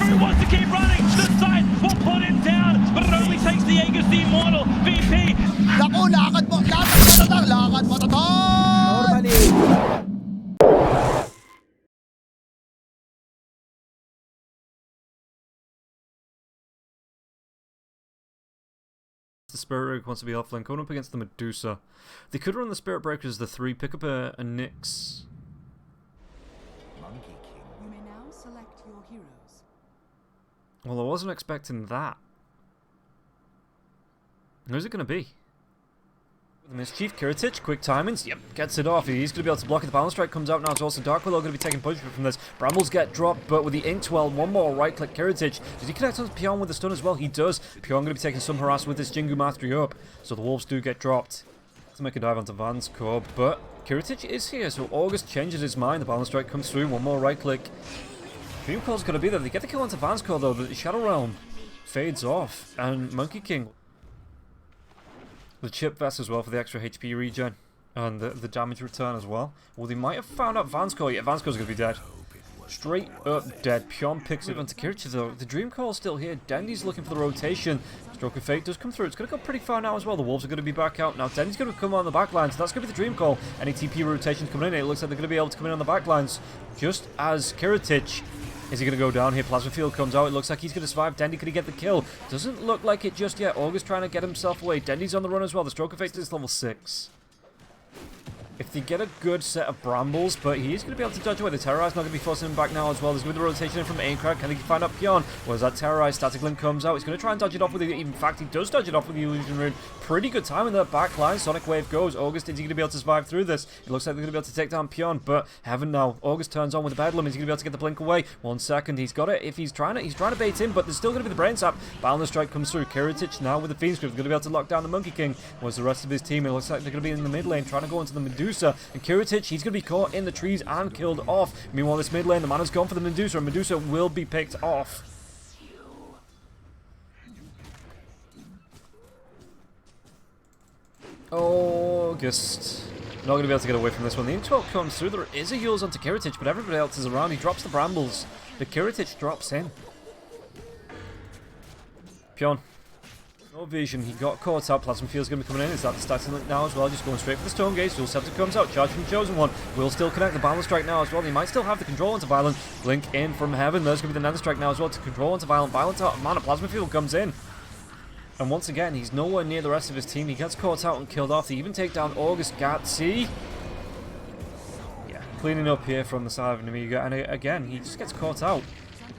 Who wants to keep running? The side will put him down, but it only takes the Aegis the Immortal. VP. Naku, lakad mo to, Normally. The Spirit Breaker wants to be offlane, going up against the Medusa. They could run the Spirit Breaker as the 3, pick up a Nyx. Monkey King. You may now select your heroes. Well, I wasn't expecting that. Who's it going to be? The Mischief, Kiritich, quick timings, yep, gets it off. He's going to be able to block it. The balance strike comes out now. It's also Dark Willow going to be taking punishment from this. Brambles get dropped, but with the Inkwell, one more right click. Kiritich, does he connect on Pion with the stun as well? He does. Pion going to be taking some harass with this Jingu Mastery up. So the Wolves do get dropped. To make a dive onto Van's core, but Kiritich is here. So August changes his mind. The balance strike comes through. One more right click. Dream Call's going to be there. They get the kill onto Van's core though. The Shadow Realm fades off. And Monkey King. The chip vest as well for the extra HP regen and the damage return as well. Well, they might have found out Van's core. Yeah, Van's core's going to be dead. Straight up dead. Pion picks it onto Kiritich though. The Dream Call's still here. Dendy's looking for the rotation. Stroke of Fate does come through. It's going to go pretty far now as well. The Wolves are going to be back out. Now Dendy's going to come on the back line. So that's going to be the Dream Call. Any TP rotations coming in. It looks like they're going to be able to come in on the back lines. Just as Kiritich. Is he going to go down here? Plasma Field comes out. It looks like he's going to survive. Dendy, could he get the kill? Doesn't look like it just yet. August trying to get himself away. Dendy's on the run as well. The Stroke of Fate is level 6. If they get a good set of Brambles, but he's going to be able to dodge away. The Terrorize not going to be forcing him back now as well. There's going to be the rotation in from Aincrad. Can he find out Pion? Where's that Terrorize? Static Link comes out. He's going to try and dodge it off with it. In fact, he does dodge it off with the Illusion Rune. Pretty good time in that back line. Sonic Wave goes. August, is he going to be able to survive through this? It looks like they're going to be able to take down Pion, but Heaven now. August turns on with the Bedlam. Is he going to be able to get the blink away? 1 second. He's got it. If he's trying to bait in, but there's still going to be the Brain Sap. Balance Strike comes through. Kiritich now with the Fiend Script. Going to be able to lock down the Monkey King. Where's the rest of his team? It looks like they're going to be in the mid lane trying to go into the Medusa. And Kiritich, he's going to be caught in the trees and killed off. Meanwhile, this mid lane, the mana's gone for the Medusa, and Medusa will be picked off. August. Not going to be able to get away from this one. The Inkwell comes through. There is a Yules onto Kiritich, but everybody else is around. He drops the Brambles. The Kiritich drops in. Pion. No vision, he got caught out. Plasma Field's going to be coming in. Is that the Static Link now as well? Just going straight for the Stone Gaze. Dual Scepter comes out. Charge from Chosen One. Will still connect the Balance Strike now as well. He might still have the control onto Violent. Blink in from Heaven. There's going to be the Nether Strike now as well to control onto Violent. Violent out of mana. Plasma Field comes in. And once again, he's nowhere near the rest of his team. He gets caught out and killed off. They even take down August Gatsy. Yeah, cleaning up here from the side of Nemiga. And again, he just gets caught out.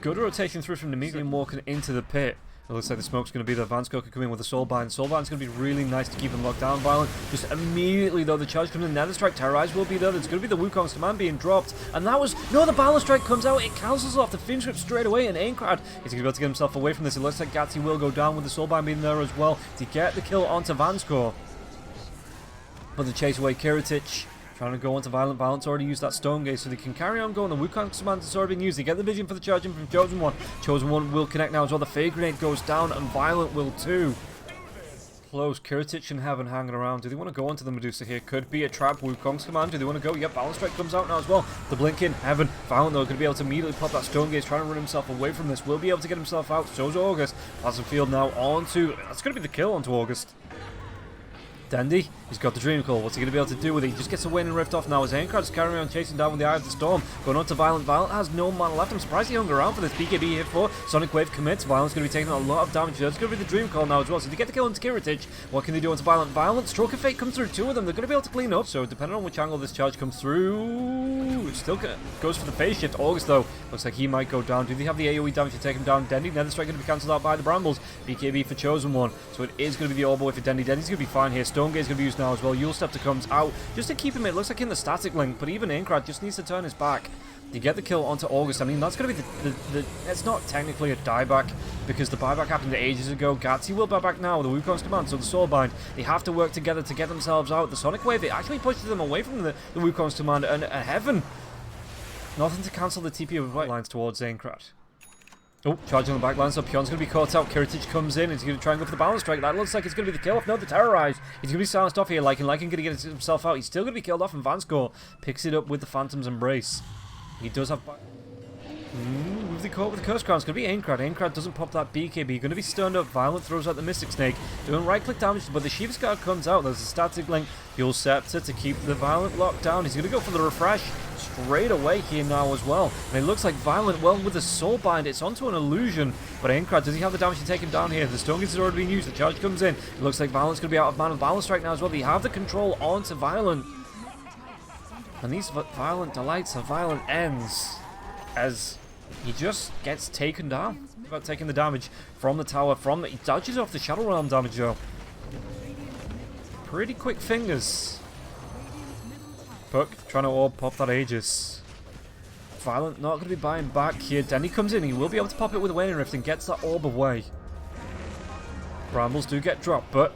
Good rotation through from Nemiga and walking into the pit. It looks like the smoke's going to be there. Vansco could come in with a Soulbind. Soulbind's going to be really nice to keep him locked down. Violent. Just immediately, though, the charge comes in. Nether Strike, Terrorize will be there. There's going to be the Wukong's command being dropped. And that was... No, the Balance Strike comes out. It cancels off the Fiend Script straight away. And Aincrad is going to be able to get himself away from this. It looks like Gatsy will go down with the Soulbind being there as well to get the kill onto Vansco. But the chase away Kiritich. Trying to go onto Violent. Violent's already used that Stone Gaze, so they can carry on going. The Wukong's command has already been used. They get the vision for the charging from Chosen One. Chosen One will connect now as well. The Fade Grenade goes down, and Violent will too. Close. Kiritich and Heaven hanging around. Do they want to go onto the Medusa here? Could be a trap. Wukong's command. Do they want to go? Yep, Balance Strike comes out now as well. The blink in. Heaven. Violent, though, going to be able to immediately pop that Stone Gaze, trying to run himself away from this. Will be able to get himself out. So's August. Plasma Field now onto... That's going to be the kill onto August. Dandy, he's got the Dream Call. What's he going to be able to do with it? He just gets a win and rift off now as Aincrad's carrying on chasing down with the Eye of the Storm. Going on to Violent. Violent has no mana left. I'm surprised he hung around for this. BKB hit for. Sonic Wave commits. Violent's going to be taking a lot of damage. There's going to be the Dream Call now as well. So they get the kill into Kiritich. What can they do onto Violent? Violent. Stroke of Fate comes through. 2 of them. They're going to be able to clean up. So depending on which angle this charge comes through, it still goes for the phase shift. August, though, looks like he might go down. Do they have the AoE damage to take him down? Dendy. Nether Strike going to be cancelled out by the Brambles. BKB for Chosen One. So it is going to be the All Boy for Dendy. Dendy's going to be fine here. Stone Gaze is going to be used now as well. Yule Scepter comes out just to keep him, it looks like in the Static Link, but even Aincrad just needs to turn his back to get the kill onto August. I mean, that's going to be the it's not technically a dieback because the buyback happened ages ago. Gatsy will buy back now with the Wukong's command, so the Soulbind, they have to work together to get themselves out. The Sonic Wave, it actually pushes them away from the Wukong's command, and Heaven, nothing to cancel the TP of white lines towards Aincrad. Oh, charge on the back line, so Pion's going to be caught out. Kiritich comes in, and he's going to try and go for the Balance Strike. That looks like it's going to be the kill off. No, the Terrorize. He's going to be silenced off here. Lycan going to get himself out. He's still going to be killed off, and Vanscore picks it up with the Phantom's Embrace. He does have... with easily caught with the Curse Crown. It's going to be Aincrad. Aincrad doesn't pop that BKB. Going to be stunned up. Violent throws out the Mystic Snake. Doing right-click damage, but the Shiva's Guard comes out. There's a static link. Fuel Scepter to keep the Violent locked down. He's going to go for the refresh straight away here now as well. And it looks like Violent, well, with the Soul Bind, it's onto an illusion. But Aincrad, does he have the damage to take him down here? The Stone Gaze has already been used. The charge comes in. It looks like Violent's going to be out of mana. Violent Strike now as well. They have the control onto Violent. And these Violent delights are Violent ends as he just gets taken down. About taking the damage from the tower, he dodges off the Shadow Realm damage though. Pretty quick fingers. Puck trying to orb pop that Aegis. Violent not going to be buying back here. Denny comes in, he will be able to pop it with a Waning Rift and gets that orb away. Brambles do get dropped, but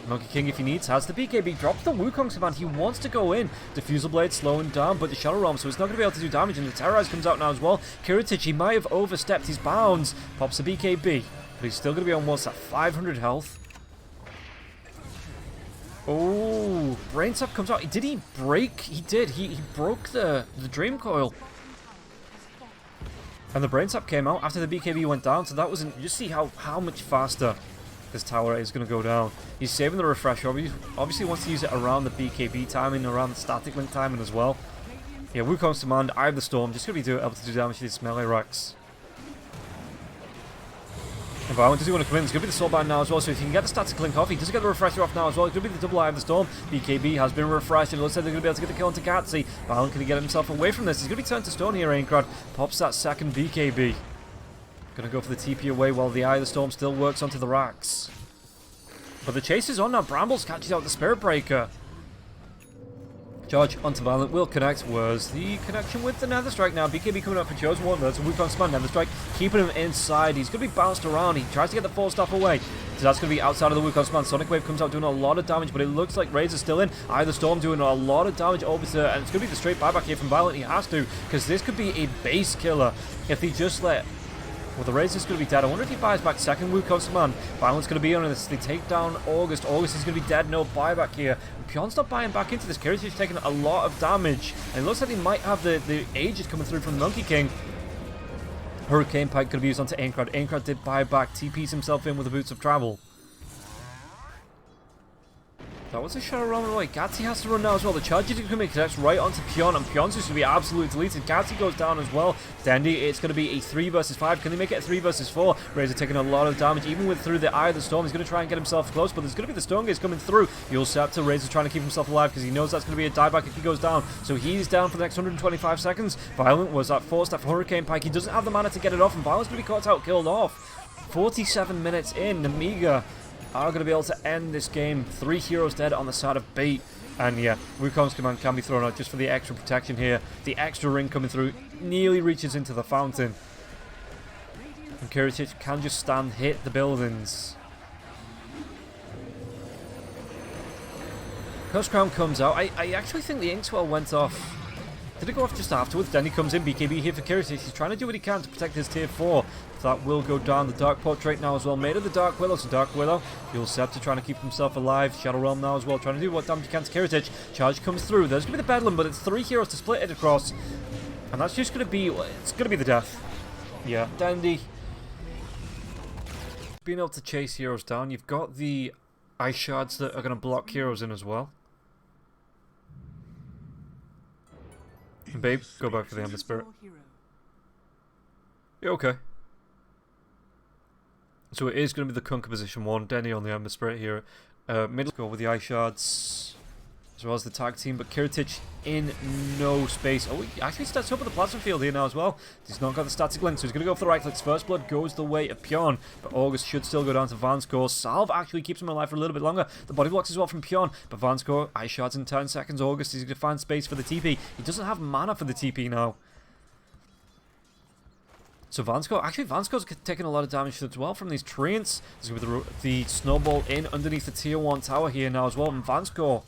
Monkey King, if he needs, has the BKB, drops the Wukong's command. He wants to go in. Diffusal Blade slowing down, but the Shadow Realm, so it's not going to be able to do damage, and the Terrorize comes out now as well. Kiritich, he might have overstepped his bounds. Pops the BKB, but he's still going to be on, what's that, 500 health? Oh, Brain Tap comes out. Did he break? He did. He broke the Dream Coil. And the Brain Tap came out after the BKB went down, so that wasn't... You see how much faster this tower is going to go down. He's saving the refresh. Obviously wants to use it around the BKB timing, around the static link timing as well. Yeah, Wukong's command, Eye of the Storm, just going to be able to do damage to these melee racks. And Violent, does he want to come in? It's going to be the Soul Bind now as well, so if he can get the static link off, he does get the refresher off now as well. It's going to be the double Eye of the Storm. BKB has been refreshed, and it looks like they're going to be able to get the kill onto Gatsy. Violent, can he get himself away from this? He's going to be turned to stone here, Aincrad. Pops that second BKB. Going to go for the TP away while the Eye of the Storm still works onto the racks. But the chase is on now. Brambles catches out the Spirit Breaker. Charge onto Violent will connect. Was the connection with the Nether Strike now? BKB coming up for Chosen One. There's a Wukong's command. Nether Strike keeping him inside. He's going to be bounced around. He tries to get the Force Staff away. So that's going to be outside of the Wukong's command. Sonic Wave comes out doing a lot of damage, but it looks like Razor's still in. Eye of the Storm doing a lot of damage over to, and it's going to be the straight buyback here from Violent. He has to, because this could be a base killer if he just let... Well, the Razor's going to be dead. I wonder if he buys back second Wukong's command. Violent's going to be on this. They take down August. August is going to be dead. No buyback here. Pion's not buying back into this. Kiritich is taking a lot of damage. And it looks like he might have the Aegis coming through from the Monkey King. Hurricane Pike could be used onto Aincrad. Aincrad did buy back. TP's himself in with the Boots of Travel. That was a Shadow Realm away. Gatsy has to run now as well. The charge is going to connect right onto Pion, and Pion's just going to be absolutely deleted. Gatsy goes down as well. Dendy, it's going to be a 3 versus 5. Can they make it a 3 versus 4? Razor taking a lot of damage, even with through the Eye of the Storm. He's going to try and get himself close, but there's going to be the Stone Gaze coming through. Fuel Scepter, Razor trying to keep himself alive because he knows that's going to be a dieback if he goes down. So he's down for the next 125 seconds. Violent was that Force Staff Hurricane Pike. He doesn't have the mana to get it off, and Violent's going to be caught out, killed off. 47 minutes in, Nemiga are going to be able to end this game. 3 heroes dead on the side of Bait. And yeah, Wukong's command can be thrown out just for the extra protection here. The extra ring coming through nearly reaches into the fountain. And Kiritich can just stand, hit the buildings. Curse Crown comes out. I actually think the Inkswell went off. Did it go off just afterwards? Then he comes in, BKB here for Kiritich. He's trying to do what he can to protect his tier 4. That will go down. The Dark Portrait now as well. Made of the Dark Willow, so Dark Willow. Fuel Scepter trying to keep himself alive. Shadow Realm now as well, trying to do what damage he can to Kiritich. Charge comes through. There's going to be the Bedlam, but it's 3 heroes to split it across. And that's just going to be... It's going to be the death. Yeah, Dandy. Being able to chase heroes down. You've got the Ice Shards that are going to block heroes in as well. And babe, go back for the Ember Spirit. Yeah, okay. So it is going to be the Kunkka position 1. Denny on the Ember Spirit here. Middle go with the Ice Shards, as well as the tag team. But Kiritich in no space. Oh, he actually starts up with the Plasma Field here now as well. He's not got the static link, so he's going to go for the right clicks. First Blood goes the way of Pion, but August should still go down to Vanskor. Salve actually keeps him alive for a little bit longer. The body blocks as well from Pion, but Vanskor, Ice Shards in 10 seconds. August is going to find space for the TP. He doesn't have mana for the TP now. So Vanskor's taking a lot of damage as well from these treants. There's going to be the Snowball in underneath the tier 1 tower here now as well. And Vanskor,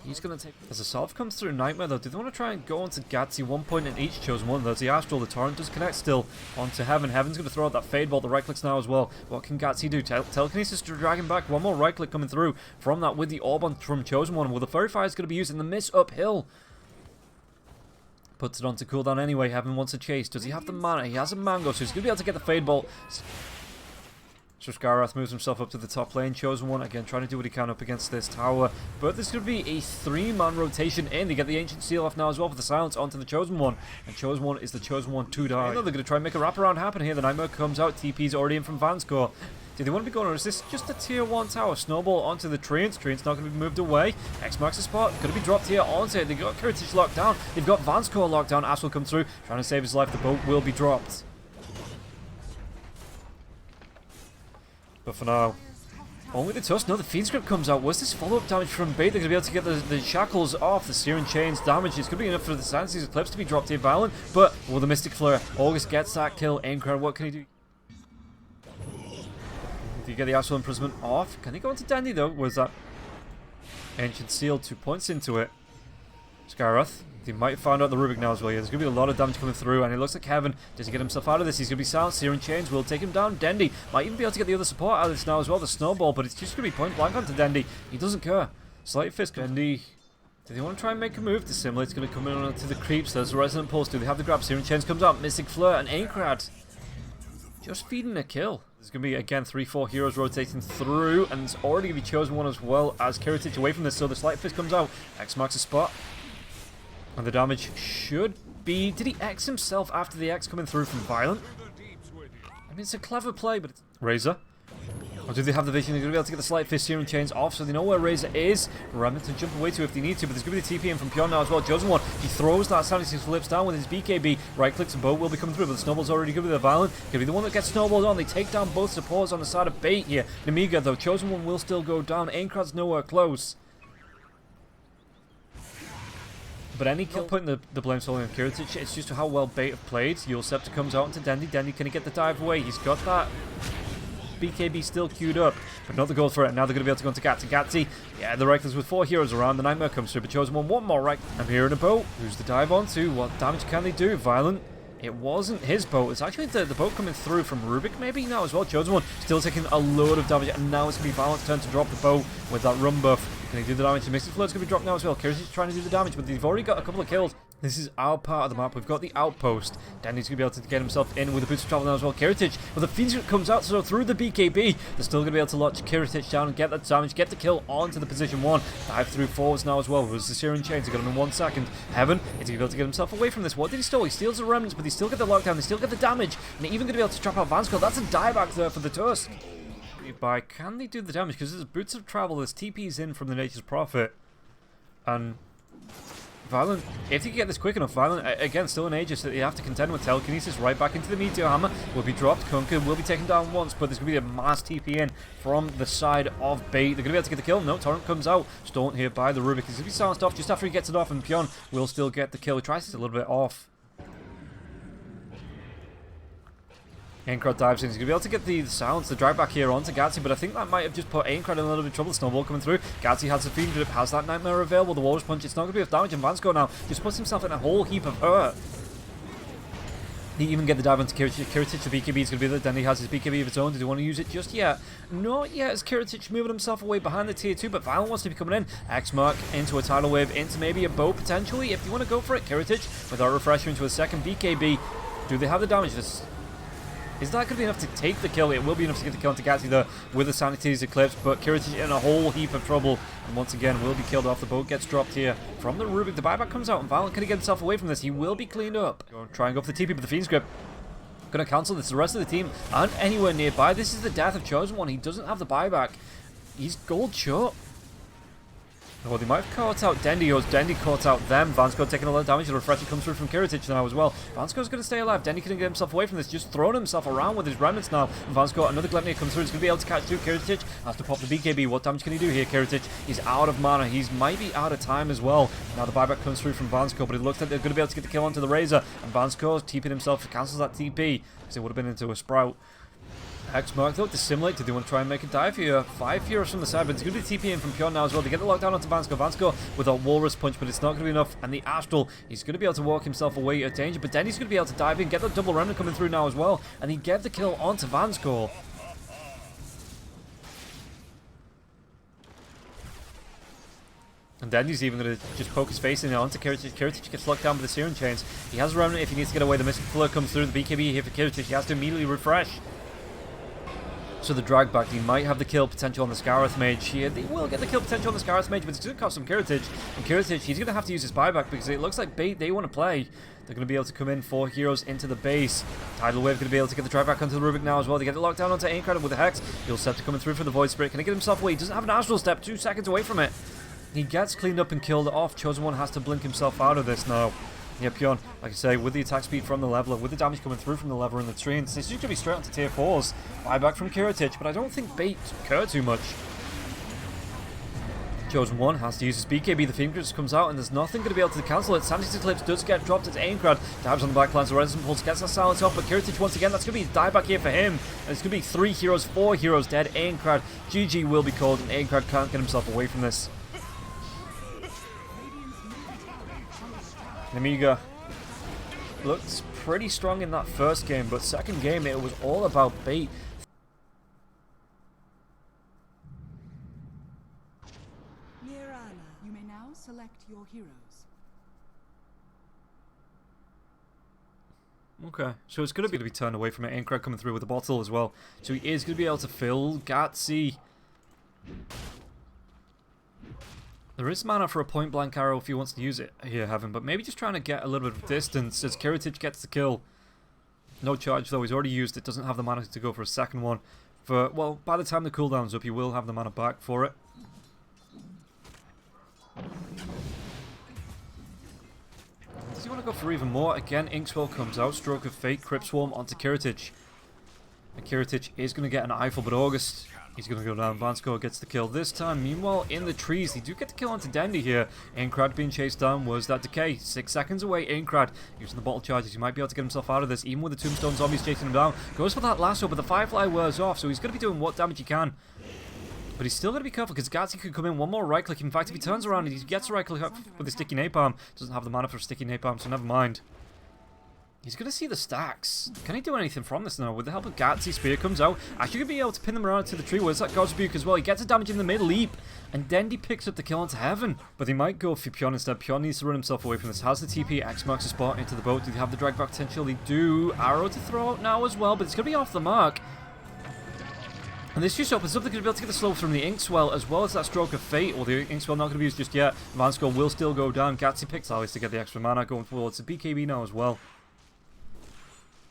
he's going to take... As a Salve comes through Nightmare though, do they want to try and go onto Gatsy? 1 point in each Chosen One. There's the Astral, the Torrent does connect still onto Heaven. Heaven's going to throw out that Fade Bolt, the right clicks now as well. What can Gatsy do? Telekinesis to drag him back. One more right click coming through from that with the Orb on from Chosen One. Well, the Fairy Fire is going to be used in the miss uphill. Puts it onto cooldown anyway. Heaven wants to chase. Does he have the mana? He has a mango, so he's going to be able to get the Fade Bolt. So Skarath moves himself up to the top lane. Chosen One, again, trying to do what he can up against this tower. But there's going to be a 3-man rotation in. They get the Ancient Seal off now as well for the silence onto the Chosen One. And Chosen One is the Chosen One to die. They're going to try and make a wraparound happen here. The Nightmare comes out. TP's already in from Vanscore. Do they want to be going, or is this just a tier 1 tower? Snowball onto the Treants. Treants not going to be moved away. X marks the spot. Going to be dropped here onto it. They've got Kiritich locked down. They've got Vanscore locked down. Ash will come through, trying to save his life. The boat will be dropped. But for now, only the Tusk. No, the Fiend Script comes out. Was this follow-up damage from Bait? They're going to be able to get the shackles off. The Searing Chains damage is going to be enough for the Silence's Eclipse to be dropped here. Violent, but will the Mystic Flare? August gets that kill. Aincrad, what can he do? Do you get the Astral Imprisonment off? Can he go into Dandy though? Was that Ancient Seal? 2 points into it. Skarath. He might find out the Rubik now as well. Yeah, there's going to be a lot of damage coming through, and it looks like Heaven, does he get himself out of this? He's going to be silenced. Searing Chains will take him down. Dendy might even be able to get the other support out of this now as well. The Snowball, but it's just going to be point blank onto Dendy. He doesn't care. Slight Fist. Dendy. Do they want to try and make a move? Dissimulate's going to come in onto the creeps. There's the Resonant Pulse. Do they have the grab? Searing Chains comes out. Mystic Flare and Aincrad just feeding a kill. There's going to be, again, 3-4 heroes rotating through, and there's already going to be Chosen One as well as Kiritich away from this, so the Slight Fist comes out. X marks the spot. And the damage should be... Did he X himself after the X coming through from Violent? I mean, it's a clever play, but it's... Razor. Or do they have the vision? They're going to be able to get the Slight Fist Searing Chains off, so they know where Razor is. Remnant to jump away to if they need to, but there's going to be the TP in from Pion now as well. Chosen One, he throws that Sanity Flips down with his BKB. Right clicks and boat will be coming through, but the Snowball's already good with the Violent. Going to be the one that gets snowballed on. They take down both supports on the side of Bait here. Nemiga, though, Chosen One will still go down. Aincrad's nowhere close. But any kill putting the blame solely on Kiritich, it's just how well Bait have played. Scepter comes out into Dendy. Dendy, can he get the dive away? He's got that BKB still queued up, but not the goal for it. Now they're going to be able to go into Gatsy. Gatsy, yeah, the Reckless with 4 heroes around. The Nightmare comes through, but Chosen One more right. I'm here in a boat. Who's the dive onto? What damage can they do? Violent. It wasn't his boat. It's actually the boat coming through from Rubik maybe now as well. Chosen One still taking a load of damage, and now it's going to be Violent's turn to drop the boat with that run buff. Can he do the damage? The Mystic Flood's going to be dropped now as well. Kiritich trying to do the damage, but they've already got a couple of kills. This is our part of the map. We've got the outpost. Danny's going to be able to get himself in with the boots of travel now as well. Kiritich, but the Fiend Script comes out, so through the BKB, they're still going to be able to launch Kiritich down and get that damage, get the kill onto the position 1. Dive through forwards now as well. Was the Searing Chains? He got him in 1 second. Heaven, is he going to be able to get himself away from this? What did he steal? He steals the remnants, but they still get the lockdown. They still get the damage, and they're even going to be able to trap out Vanscore. That's a dieback there for the Tusk. By can they do the damage? Because there's boots of travel, there's TPs in from the Nature's Prophet. And Violent, if you can get this quick enough, Violent, again, still an Aegis that you have to contend with. Telekinesis right back into the Meteor Hammer will be dropped. Kunkka will be taken down once, but there's going to be a mass TP in from the side of Bait. They're going to be able to get the kill. No, Torrent comes out. Stoned here by the Rubik. He's going to be silenced off just after he gets it off, and Pion will still get the kill. He tries it a little bit off. Aincrad dives in. He's going to be able to get the silence, the drive back here onto Gatsy, but I think that might have just put Aincrad in a little bit of trouble. Snowball coming through. Gatsy has the Fiend Grip, has that Nightmare available. The Walrus Punch, it's not going to be enough damage, and Vanscore now just puts himself in a whole heap of hurt. He even get the dive onto Kiritich. Kiritich, the BKB is going to be there. Then he has his BKB of its own. Does he want to use it just yet? Not yet, as Kiritich moving himself away behind the tier 2, but Violent wants to be coming in. X-Mark into a tidal wave, into maybe a bow potentially, if you want to go for it. Kiritich, without refresher, into a second BKB. Do they have the damage? Is that going to be enough to take the kill? It will be enough to get the kill onto Gatsy there with the Sanity's Eclipse, but Kiritich in a whole heap of trouble, and once again will be killed off. The boat gets dropped here from the Rubik. The buyback comes out, and Violent, can he get himself away from this? He will be cleaned up. Try and go for the TP, but the Fiend Script going to cancel this. The rest of the team aren't anywhere nearby. This is the death of Chosen One. He doesn't have the buyback. He's gold short. Oh, they might have caught out Dendy. Dendy caught out them. Vanscore taking a lot of damage. The refresher comes through from Kiritich now as well. Vanscore's going to stay alive. Dendy couldn't get himself away from this. Just throwing himself around with his remnants now. And Vanscore, another Gleipnir comes through. He's going to be able to catch two. Kiritich has to pop the BKB. What damage can he do here? Kiritich, he's out of mana. He's might be out of time as well. Now the buyback comes through from Vanscore, but it looks like they're going to be able to get the kill onto the Razor. And Vanscore's TP'd himself, cancels that TP, because it would have been into a Sprout. X-Mark though, dissimulate. Do they want to try and make a dive here? 5 heroes from the side, but it's going to be TP in from Pion now as well. They get the lockdown onto Vanscore. Vanscore with a Walrus Punch, but it's not going to be enough. And the Astral, he's going to be able to walk himself away at danger, but then he's going to be able to dive in, get the double runner coming through now as well, and he get the kill onto Vanscore. And then he's even going to just poke his face in there onto Kiritich. Kiritich gets locked down with the Serum Chains. He has a Remnant if he needs to get away. The Mystic Flare comes through. The BKB here for Kiritich. He has to immediately refresh. So the drag back, he might have the kill potential on the Scarith Mage here. They will get the kill potential on the Scarith Mage, but it's going to cost him Kiritich. And Kiritich, he's going to have to use his buyback because it looks like bait they want to play. They're going to be able to come in 4 heroes into the base. Tidal Wave going to be able to get the drag back onto the Rubik now as well. They get it locked down onto Aincrad with the Hex. He'll Scepter coming through for the Void Spirit. Can he get himself away? He doesn't have an Astral Step, 2 seconds away from it. He gets cleaned up and killed off. Chosen One has to blink himself out of this now. Yeah, Pion, like I say, with the attack speed from the leveler, with the damage coming through from the leveler and the trees, this is going to be straight onto tier 4s. Buyback from Kiritich, but I don't think bait care too much. Chosen One has to use his BKB, the Fiend just comes out, and there's nothing going to be able to cancel it. Sanity's Eclipse does get dropped as Aincrad. Dabs on the back lines, the Resonant Pulse gets that silence off, but Kiritich once again, that's going to be a dieback here for him. And it's going to be 3 heroes, 4 heroes dead. Aincrad, GG will be called, and Aincrad can't get himself away from this. Nemiga looked pretty strong in that first game, but second game it was all about bait. You may now select your heroes. Okay, so it's going to be turned away from it. Aincrad coming through with the bottle as well. So he is going to be able to fill Gatsy. There is mana for a point blank arrow if he wants to use it here, Heaven, but maybe just trying to get a little bit of distance as Kiritich gets the kill. No charge though, he's already used it, doesn't have the mana to go for a second one. Well, by the time the cooldown's up, he will have the mana back for it. Does he want to go for even more? Again, Inkswell comes out, Stroke of Fate, Crypt Swarm onto Kiritich. And Kiritich is going to get an eyeful, but August, he's going to go down. Vansko gets the kill this time. Meanwhile, in the trees, they do get the kill onto Dendy here. Aincrad being chased down was that decay. 6 seconds away, Aincrad using the bottle charges. He might be able to get himself out of this, even with the Tombstone zombies chasing him down. Goes for that lasso, but the Firefly wears off, so he's going to be doing what damage he can. But he's still got to be careful because Gatsy could come in one more right click. In fact, if he turns around and he gets a right click up with the Sticky Napalm, doesn't have the mana for Sticky Napalm, so never mind. He's going to see the stacks. Can he do anything from this now? With the help of Gatsy, Spear comes out. Actually going to be able to pin them around to the tree. Where's that God's Rebuke as well? He gets a damage in the mid-leap. And Dendy picks up the kill onto Heaven. But he might go for Pion instead. Pion needs to run himself away from this. Has the TP. X marks a spot into the boat. Do they have the drag back potential? They do. Arrow to throw out now as well. But it's going to be off the mark. And this just opens up. They're going to be able to get the slow from the Inkswell as well as that Stroke of Fate. Well, the Inkswell not going to be used just yet. Vansko will still go down. Gatsy picks Alice to get the extra mana going forward. It's a BKB now as well.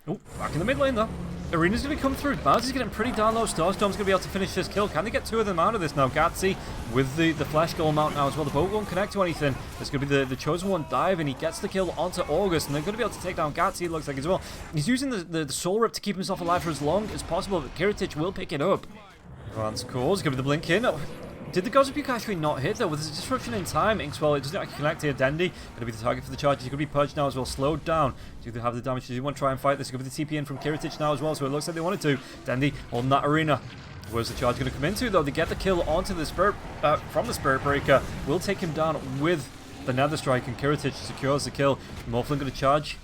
Oh, back in the mid lane though. Arena's going to come through. Baz is getting pretty darn low. Starstorm's going to be able to finish this kill. Can they get 2 of them out of this now? Gatsy with the Flesh Golem out now as well. The boat won't connect to anything. There's going to be the Chosen One dive, and he gets the kill onto August, and they're going to be able to take down Gatsy, it looks like as well. He's using the Soul Rip to keep himself alive for as long as possible, but Kiritich will pick it up. Advance calls, give it the blink in. Oh, did the God's Rebuke actually not hit though? With this disruption in time, Inkswell, it doesn't actually connect here. Dendy going to be the target for the charge. He's going to be purged now as well, slowed down. Do they have the damage? Do they want to try and fight this? Going to be the TP in from Kiritich now as well, so it looks like they wanted to. Dendy holding that arena. Where's the charge going to come into though? They get the kill onto the Spirit, from the Spirit Breaker. Will take him down with the Nether Strike, and Kiritich secures the kill. Morphlin going to charge.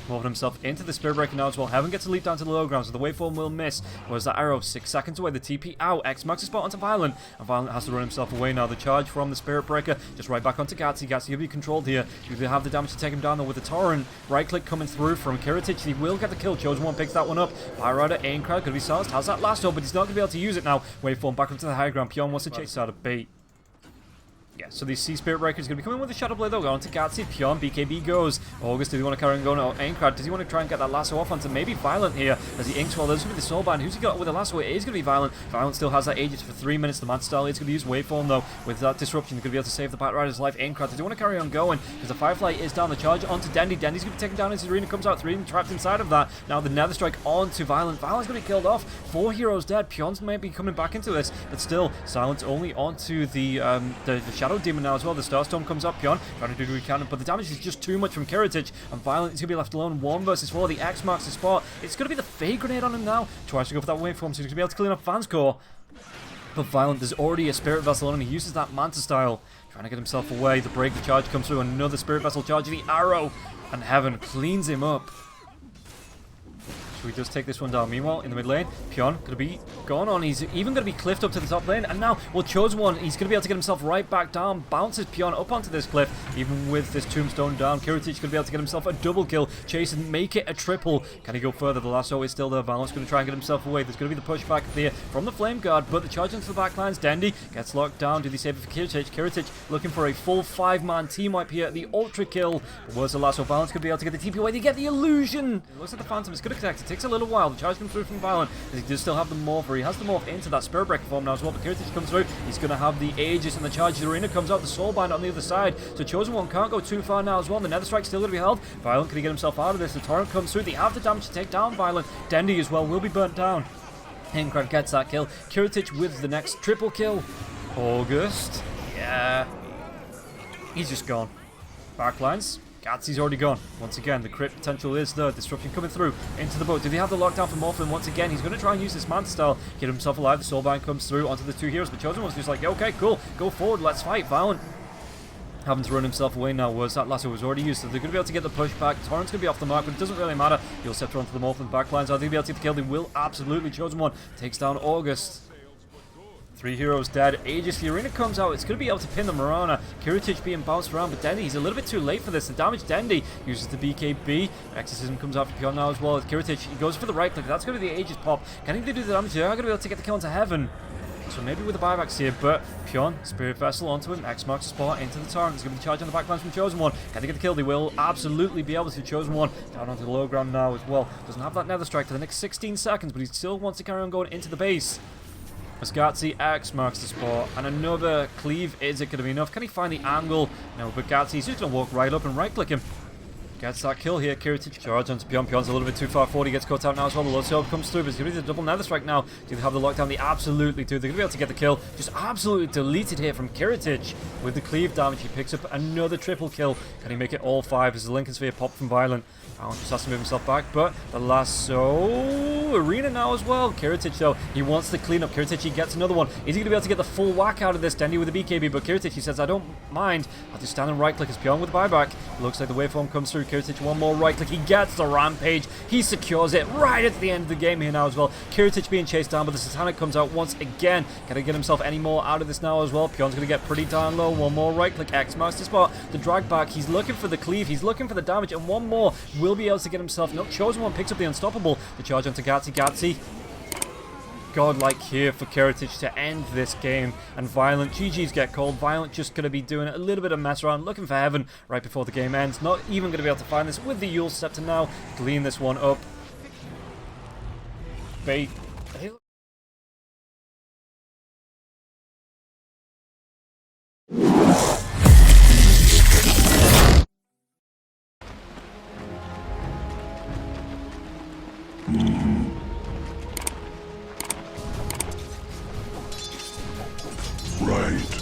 Moving himself into the Spirit Breaker now as well. Heaven gets a leap down to the low ground, so the waveform will miss. Whereas that arrow, 6 seconds away. The TP out. X marks a spot onto Violent, and Violent has to run himself away now. The charge from the Spirit Breaker just right back onto Gatsy. Gatsy will be controlled here. Do they have the damage to take him down though with the Torrent? Right click coming through from Kiritich. He will get the kill. Chosen One picks that one up. Fire Rider, Aincrad, could be silenced. Has that lasso, but he's not going to be able to use it now. Waveform back up to the high ground. Pion wants to chase out of bait. Yeah, so these Sea Spirit Breakers going to be coming with the Shadow Blade though. Going to Gatsy, Pion, BKB goes. August, does he want to carry on going? Oh, Aincrad, does he want to try and get that lasso off onto maybe Violent here? As the Inkswell, there's going to be the Soulbind. Who's he got with the lasso? It is going to be Violent. Violent still has that Aegis for 3 minutes. The Mad Style is going to use Waveform though. With that disruption, they're going to be able to save the Batrider's life. Aincrad, does he want to carry on going? Because the Firefly is down. The charge onto Dendy. Dendy's going to be taken down as his arena comes out. 3 trapped inside of that. Now the Nether Strike onto Violent. Violent's going to be killed off. 4 heroes dead. Pion's might be coming back into this, but still, Silence only onto the Shadow Demon now as well. The Starstorm comes up, Pion trying to do what he can, but the damage is just too much from Kiritich, and Violent is going to be left alone. 1 versus 4, the X marks the spot. It's going to be the Fade Grenade on him now. Tries to go for that waveform, so he's going to be able to clean up Vanscore. But Violent, there's already a Spirit Vessel on him. He uses that Manta Style, trying to get himself away. The break, the charge comes through, another Spirit Vessel charging the arrow, and Heaven cleans him up. So he does take this one down. Meanwhile, in the mid lane, Pion going to be gone on. He's even going to be cliffed up to the top lane. And now, well, Chosen One, he's going to be able to get himself right back down. Bounces Pion up onto this cliff. Even with this tombstone down, Kiritich going to be able to get himself a double kill. Chase and make it a triple. Can he go further? The lasso is still there. Valent's going to try and get himself away. There's going to be the pushback there from the Flame Guard, but the charge into the back lines. Dendy gets locked down. Do they save it for Kiritich? Kiritich looking for a full 5-man team wipe here. The ultra kill. But where's the lasso? Valent's going to be able to get the TP away. They get the illusion. It looks like the Phantom is going to connect. It takes a little while. The charge comes through from Violent. He does still have the morpher. He has the morph into that Spirit Breaker form now as well. But Kiritich comes through. He's going to have the Aegis and the charge. The arena comes out. The Soulbind on the other side. So Chosen One can't go too far now as well. The Nether Strike's still going to be held. Violent, can he get himself out of this? The Torrent comes through. They have the damage to take down Violent. Dendy as well will be burnt down. Incrad gets that kill. Kiritich with the next triple kill. August. Yeah. He's just gone. Backlines. Gatsy's already gone. Once again, the crit potential is there. Disruption coming through into the boat. Do they have the lockdown for Morphin? Once again, he's going to try and use this Manta style. Get himself alive. The Soulbind comes through onto the two heroes. But Chosen One's just like, okay, cool. Go forward. Let's fight. Violent having to run himself away now, was that lasso was already used, so they're going to be able to get the pushback. Torrent's going to be off the mark, but it doesn't really matter. He'll scepter onto the Morphin backlines. Are they going to be able to get the kill? They will absolutely. Chosen One takes down August. 3 heroes dead. Aegis, the arena comes out. It's going to be able to pin the Marana. Kiritich being bounced around, but Dendy, he's a little bit too late for this. The damage Dendy uses the BKB. Exorcism comes out for Pion now as well. Kiritich, he goes for the right click. That's going to be the Aegis pop. Can he do the damage? They are going to be able to get the kill into heaven. So maybe with the buybacks here, but Pion, Spirit Vessel onto him, X marks the spot into the Torrent. There's going to be the charge on the backlines from Chosen One. Can they get the kill? They will absolutely be able to. Chosen One down onto the low ground now as well. Doesn't have that Nether Strike for the next 16 seconds, but he still wants to carry on going into the base. Gatsy, X marks the spot, and another cleave. Is it going to be enough? Can he find the angle? No, but Gatsy's just going to walk right up and right click him. Gets that kill here. Kiritich charge onto Pion. Pion's a little bit too far forward. He gets caught out now as well. The Low Sub comes through, but it's going to be the double Nether Strike now. Do they have the lockdown? They absolutely do. They're going to be able to get the kill. Just absolutely deleted here from Kiritich with the cleave damage. He picks up another triple kill. Can he make it all 5 as the Lincoln Sphere pop from Violent? Violent just has to move himself back, but the lasso arena now as well. Kiritich though, he wants to clean up. Kiritich, he gets another one. Is he going to be able to get the full whack out of this? Dendy with the BKB, but Kiritich, he says, I don't mind. I'll just stand and right click as Pion with the buyback. Looks like the waveform comes through. Kiritich, one more right click. He gets the rampage. He secures it right at the end of the game here now as well. Kiritich being chased down, but the Satanic comes out once again. Can he get himself any more out of this now as well? Pion's going to get pretty darn low. One more right click. X marks the spot. The drag back. He's looking for the cleave. He's looking for the damage, and one more will be able to get himself. No, Chosen One picks up the unstoppable. The charge onto Gatsy. Gatsy. Godlike here for Kiritich to end this game, and Violent, GG's get called. Violent just going to be doing a little bit of mess around, looking for heaven right before the game ends. Not even going to be able to find this with the Yule Scepter now. Clean this one up. Bait. Right.